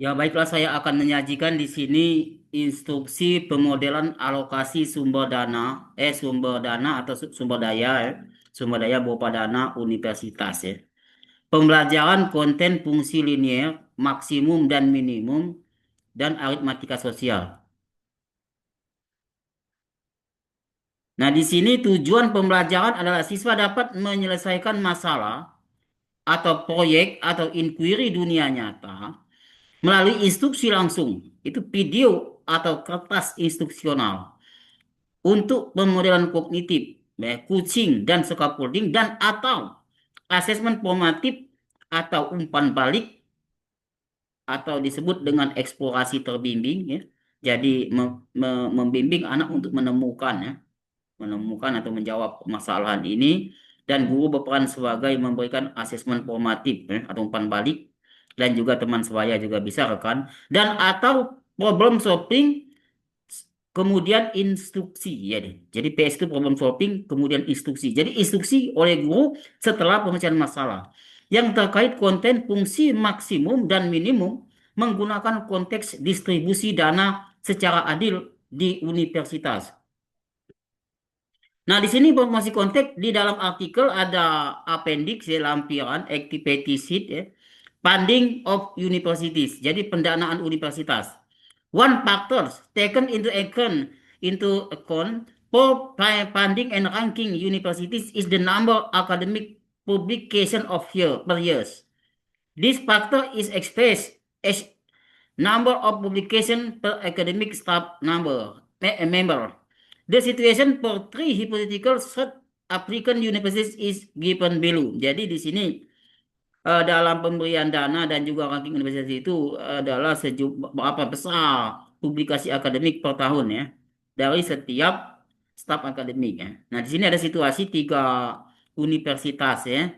Ya, baiklah saya akan menyajikan di sini instruksi pemodelan alokasi sumber dana atau sumber daya, sumber daya berupa dana universitas ya. Pembelajaran konten fungsi linier, maksimum dan minimum, dan aritmatika sosial. Nah, di sini tujuan pembelajaran adalah siswa dapat menyelesaikan masalah atau proyek atau inquiry dunia nyata melalui instruksi langsung. Itu video atau kertas instruksional untuk pemodelan kognitif, coaching dan scaffolding dan atau asesmen formatif atau umpan balik atau disebut dengan eksplorasi terbimbing ya. Jadi membimbing anak untuk menemukan atau menjawab permasalahan ini dan guru berperan sebagai memberikan asesmen formatif ya, atau umpan balik dan juga teman sebaya juga bisa rekan dan atau problem solving kemudian instruksi ya deh. Jadi PS itu problem solving kemudian instruksi. Jadi instruksi oleh guru setelah pemecahan masalah yang terkait konten fungsi maksimum dan minimum menggunakan konteks distribusi dana secara adil di universitas. Nah, di sini informasi konteks di dalam artikel ada appendix ya, lampiran activity sheet ya. Funding of universities. Jadi pendanaan universitas. One factors taken into account for funding and ranking universities is the number academic publication of year per years. This factor is expressed as number of publication per academic staff member. The situation for three hypothetical third applicant universities is given below. Jadi di sini dalam pemberian dana dan juga ranking universitas itu adalah berapa besar publikasi akademik per tahun ya dari setiap staf akademik ya. Nah, di sini ada situasi tiga universitas ya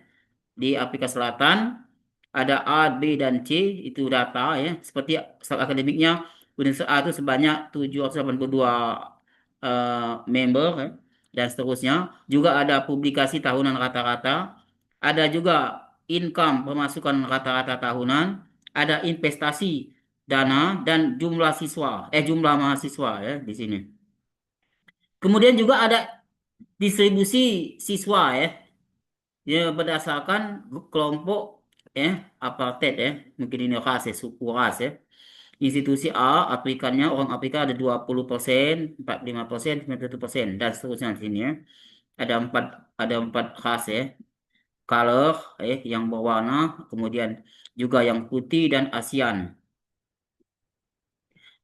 di Afrika Selatan ada A, B, dan C itu data ya seperti staf akademiknya Universitas A itu sebanyak 782 member ya, dan seterusnya juga ada publikasi tahunan rata-rata ada juga income pemasukan rata-rata tahunan ada investasi dana dan jumlah mahasiswa ya di sini kemudian juga ada distribusi siswa ya ya berdasarkan kelompok ya apartheid ya mungkin ini ras ya suku ras ya institusi A Afrikannya orang Afrika ada 20%, 45%, 91% dan seterusnya di sini ya ada empat ras ya color yang berwarna kemudian juga yang putih dan ASEAN.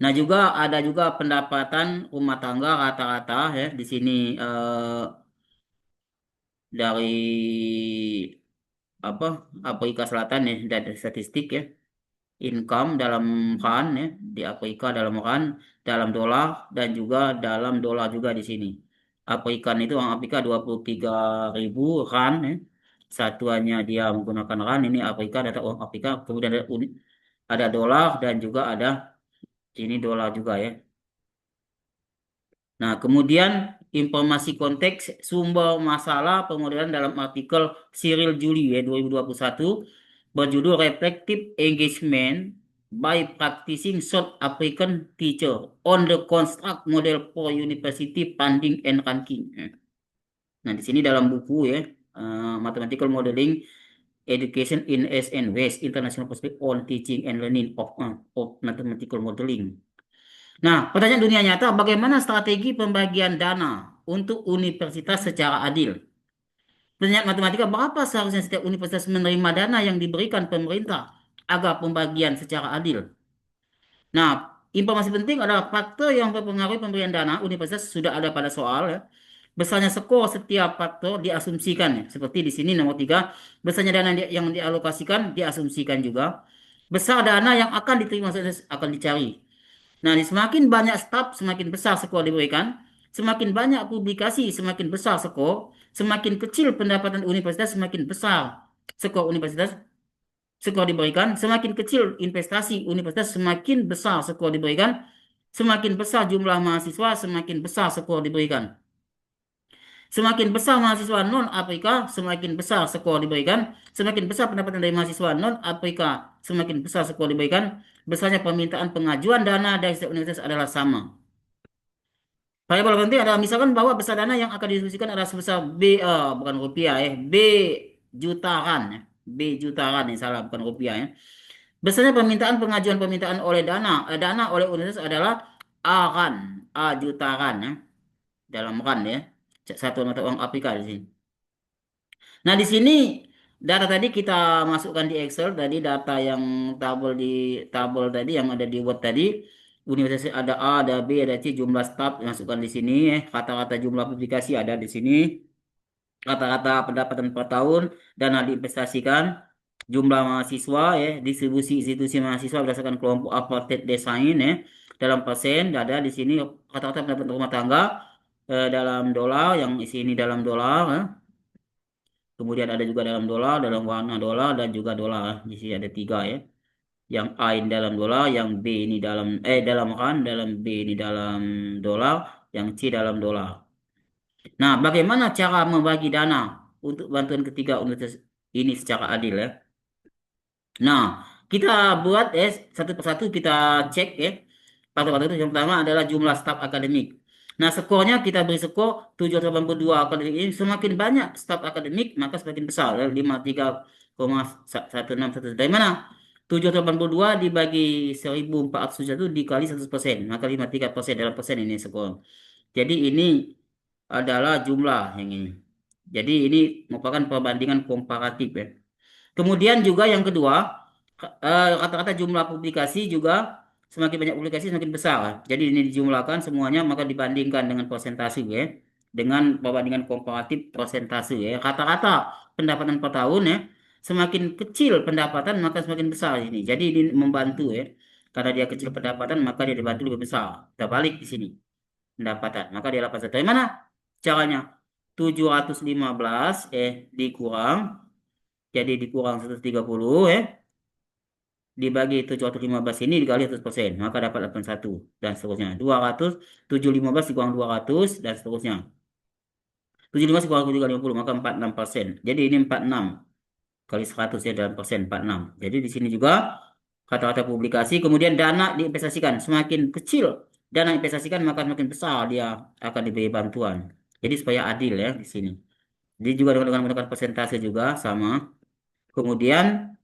Nah juga ada juga pendapatan rumah tangga rata-rata ya di sini dari apa Afrika Selatan ya dari statistik ya income dalam rand ya di Afrika dalam rand dalam dolar dan juga dalam dolar juga di sini. Afrikan itu orang Afrika 23.000 rand ya. Satuannya dia menggunakan rand ini Afrika data orang Afrika kemudian ada dolar dan juga ada ini dolar juga ya. Nah, kemudian informasi konteks sumber masalah pemodelan dalam artikel Cyril Juli ya 2021 berjudul Reflective Engagement by Practicing South African Teacher on the Construct Model for University Funding and Ranking. Nah, di sini dalam buku ya Mathematical Modeling Education in East and West International Perspective on Teaching and Learning of Mathematical Modeling. Nah, pertanyaan dunia nyata, bagaimana strategi pembagian dana untuk universitas secara adil? Pertanyaan matematika, berapa seharusnya setiap universitas menerima dana yang diberikan pemerintah agar pembagian secara adil? Nah, informasi penting adalah faktor yang mempengaruhi pemberian dana universitas sudah ada pada soal ya. Besarnya skor setiap faktor diasumsikan ya. Seperti di sini nomor 3, besarnya dana yang dialokasikan diasumsikan juga. Besar dana yang akan diterima akan dicari. Nah, semakin banyak staf, semakin besar skor diberikan. Semakin banyak publikasi, semakin besar skor. Semakin kecil pendapatan universitas, semakin besar skor universitas. Skor diberikan. Semakin kecil investasi universitas, semakin besar skor diberikan. Semakin besar jumlah mahasiswa, semakin besar skor diberikan. Semakin besar mahasiswa non-Afrika, semakin besar skor diberikan. Semakin besar pendapatan dari mahasiswa non-Afrika, semakin besar skor diberikan. besarnya permintaan pengajuan dana dari setiap universitas adalah sama. Variabel penting adalah misalkan bahwa besar dana yang akan didistribusikan adalah sebesar bukan rupiah ya, jutaan ya. Jutaan ya, salah bukan rupiah ya. Besarnya permintaan pengajuan permintaan oleh dana oleh universitas adalah jutaan ya, dalam RAN ya. Satu mata uang APK di sini. Nah, di sini data tadi kita masukkan di Excel tadi data yang tabel tadi yang ada di Word tadi. Universitas ada A, ada B, ada C, jumlah staf masukkan di sini ya. Kata-kata jumlah publikasi ada di sini. Kata-kata pendapatan per tahun, dana diinvestasikan, jumlah mahasiswa ya, distribusi institusi mahasiswa berdasarkan kelompok apartheid desain ya. Dalam persen ada di sini kata-kata pendapatan rumah tangga dalam dolar yang isi ini dalam dolar ya. Kemudian ada juga dalam dolar, dalam warna dolar, dan juga dolar. Di sini ada tiga ya. Yang A ini dalam dolar, yang B ini dalam RAN, dalam B ini dalam dolar, yang C dalam dolar. Nah, bagaimana cara membagi dana untuk bantuan ketiga universitas ini secara adil ya? Nah, kita buat satu persatu kita cek ya. Faktor-faktor itu yang pertama adalah jumlah staf akademik. Nah, skornya kita beri skor 782 akademik ini semakin banyak staf akademik maka semakin besar ya, 53,161. Dari mana? 782 dibagi 1401 dikali 100%, maka 53% dalam persen ini skor. Jadi ini adalah jumlah yang ini. Jadi ini merupakan perbandingan komparatif ya. Kemudian juga yang kedua, kata-kata jumlah publikasi juga semakin banyak publikasi semakin besar. Jadi ini dijumlahkan semuanya maka dibandingkan dengan persentase ya, dengan perbandingan komparatif persentase ya. Kata-kata pendapatan per tahun ya, semakin kecil pendapatan maka semakin besar ini. Jadi ini membantu ya. Karena dia kecil pendapatan maka dia dibantu lebih besar. Kita balik di sini pendapatan. Maka dia 81. Dari mana caranya? 715 dikurang jadi dikurang 130 ya dibagi 715 ini dikali 100% maka dapat 81 dan seterusnya 200 715 dikurang 200 dan seterusnya 715 dikurang 350 maka 46%. Jadi ini 46 kali 100 ya dalam persen 46. Jadi di sini juga kata-kata publikasi kemudian dana diinvestasikan semakin kecil dana investasikan maka semakin besar dia akan diberi bantuan. Jadi supaya adil ya di sini. Jadi juga dengan menggunakan persentase juga sama. Kemudian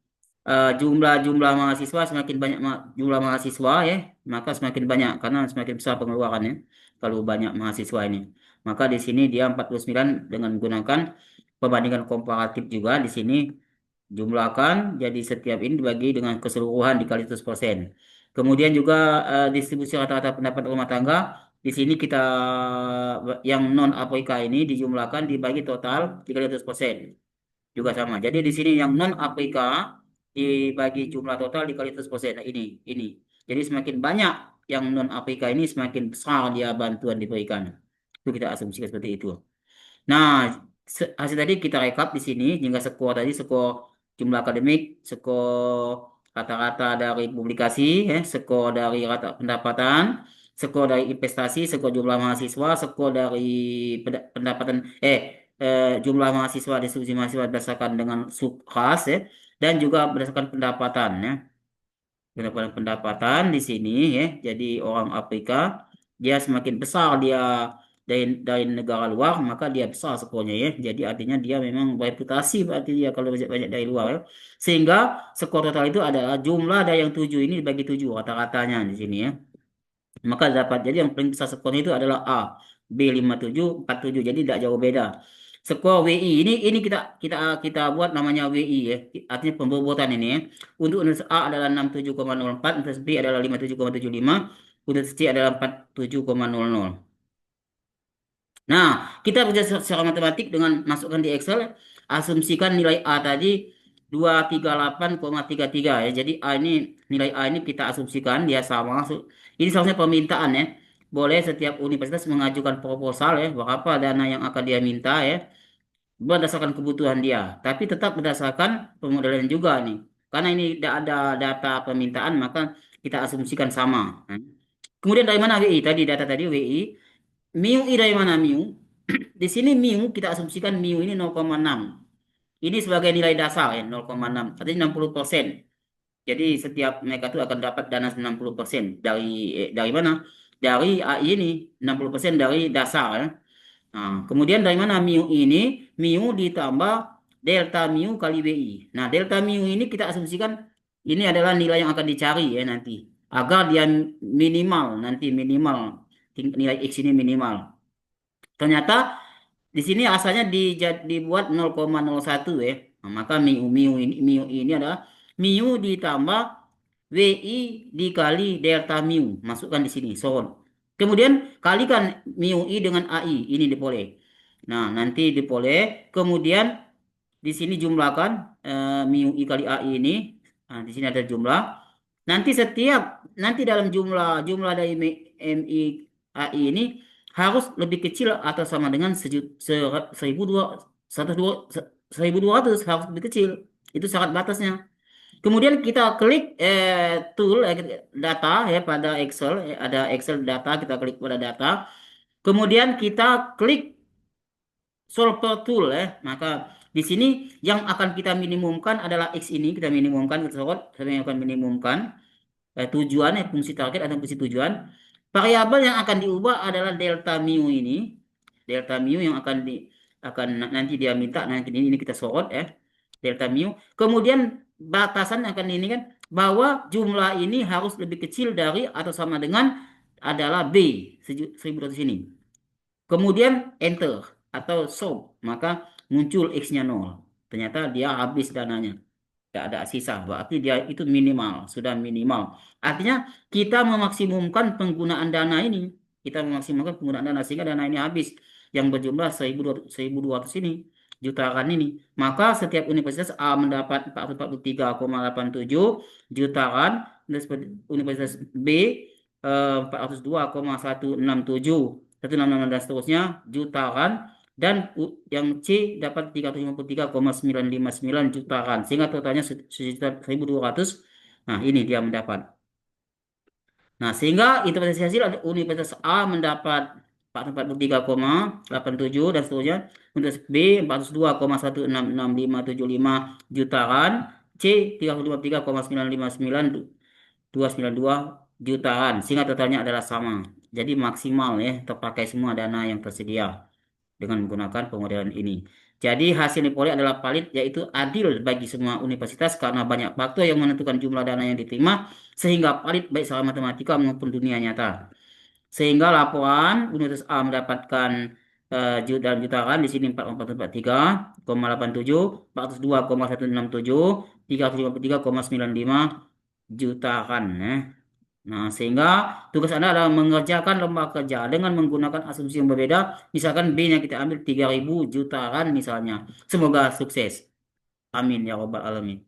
jumlah mahasiswa semakin banyak jumlah mahasiswa ya maka semakin banyak karena semakin besar pengeluarannya kalau banyak mahasiswa ini maka di sini dia 49 dengan menggunakan perbandingan komparatif juga di sini jumlahkan jadi setiap ini dibagi dengan keseluruhan dikali 100%. Kemudian juga distribusi rata-rata pendapatan rumah tangga di sini kita yang non APK ini dijumlahkan dibagi total dikali 100% juga sama. Jadi di sini yang non APK dibagi jumlah total dikali 100%. Nah, ini. Jadi semakin banyak yang non APK ini semakin besar dia bantuan diberikan. Itu kita asumsikan seperti itu. Nah, hasil tadi kita rekap di sini hingga skor tadi skor jumlah akademik, skor kata-kata dari publikasi, skor dari rata pendapatan, skor dari investasi, skor jumlah mahasiswa, skor dari pendapatan jumlah mahasiswa distribusi mahasiswa berdasarkan dengan subkas ya dan juga berdasarkan pendapatan ya. Berdasarkan pendapatan di sini ya. Jadi orang Afrika dia semakin besar dia dari negara luar maka dia besar skornya ya. Jadi artinya dia memang bereputasi berarti dia kalau banyak dari luar ya. Sehingga skor total itu adalah jumlah dari yang 7 ini dibagi 7 rata-ratanya di sini ya. Maka dapat jadi yang paling besar skornya itu adalah A, B 57, 47. Jadi tidak jauh beda. Skor WI ini kita buat namanya WI ya. Artinya pembobotan ini ya. Untuk universitas A adalah 67,04, universitas B adalah 57,75, universitas C adalah 47,00. Nah, kita bisa secara matematik dengan masukkan di Excel, asumsikan nilai A tadi 238,33 ya. Jadi nilai A ini kita asumsikan dia sama. Ini seharusnya permintaan ya. Boleh setiap universitas mengajukan proposal ya, berapa dana yang akan dia minta ya, berdasarkan kebutuhan dia. Tapi tetap berdasarkan pemodelan juga nih. Karena ini tidak ada data permintaan, maka kita asumsikan sama. Nah, kemudian dari mana WI? Tadi data tadi WI. Mu I dari mana mu? Di sini mu kita asumsikan mu ini 0,6. Ini sebagai nilai dasar ya 0,6. Artinya 60%. Jadi setiap mereka itu akan dapat dana 90% dari mana? Dari AI ini, 60% dari dasar ya. Nah, kemudian dari mana mu ini? Mu ditambah delta mu kali BI. Nah, delta mu ini kita asumsikan ini adalah nilai yang akan dicari ya nanti. Agar dia minimal, nanti minimal. Nilai X ini minimal. Ternyata di sini asalnya dibuat 0,01 ya. Nah, maka mu ini adalah mu ditambah WI dikali delta mu. Masukkan di sini. So, kemudian kalikan mu I dengan AI. Ini dipoleh. Nah, nanti dipoleh. Kemudian di sini jumlahkan mu I kali AI ini. Nah, di sini ada jumlah. Nanti dalam jumlah dari MI AI ini harus lebih kecil atau sama dengan 1.200 harus lebih kecil. Itu syarat batasnya. Kemudian kita klik tool data ya pada Excel, ada Excel data, kita klik pada data. Kemudian kita klik solver tool ya. Maka di sini yang akan kita minimumkan adalah X ini, kita minimumkan, kita sorot, saya akan minimumkan tujuan ya, fungsi target atau fungsi tujuan. Variabel yang akan diubah adalah delta mu ini. Delta mu yang nanti dia minta, nanti ini kita sorot ya. Delta mu. Kemudian batasan akan ini kan bahwa jumlah ini harus lebih kecil dari atau sama dengan adalah B 1.200 ini. Kemudian enter atau solve, maka muncul X-nya 0. Ternyata dia habis dananya. Tidak ada sisa, berarti dia itu minimal, sudah minimal. Artinya kita memaksimumkan penggunaan dana ini. Kita memaksimalkan penggunaan dana sehingga dana ini habis yang berjumlah 1.200 ini, jutaan ini. Maka setiap universitas A mendapat 443,87 jutaan, dan universitas B 402,167, 166 dan seterusnya jutaan, dan yang C dapat 353,959 jutaan sehingga totalnya 1.200. Nah, ini dia mendapat. Nah, sehingga interpretasi hasil Universitas A mendapat 443,87 dan seterusnya. Universitas B 402,166,575 jutaan, C 353,959,292 jutaan sehingga totalnya adalah sama. Jadi maksimal ya terpakai semua dana yang tersedia dengan menggunakan pemodelan ini. Jadi hasil Nipoli adalah valid, yaitu adil bagi semua universitas karena banyak faktor yang menentukan jumlah dana yang diterima sehingga valid baik secara matematika maupun dunia nyata. Sehingga laporan Universitas A mendapatkan dalam jutaan di sini 443,87, 402,167, 353,95 jutaan. Nah, sehingga tugas Anda adalah mengerjakan lembar kerja dengan menggunakan asumsi yang berbeda. Misalkan B-nya kita ambil 3.000 jutaan misalnya. Semoga sukses. Amin ya robbal alamin.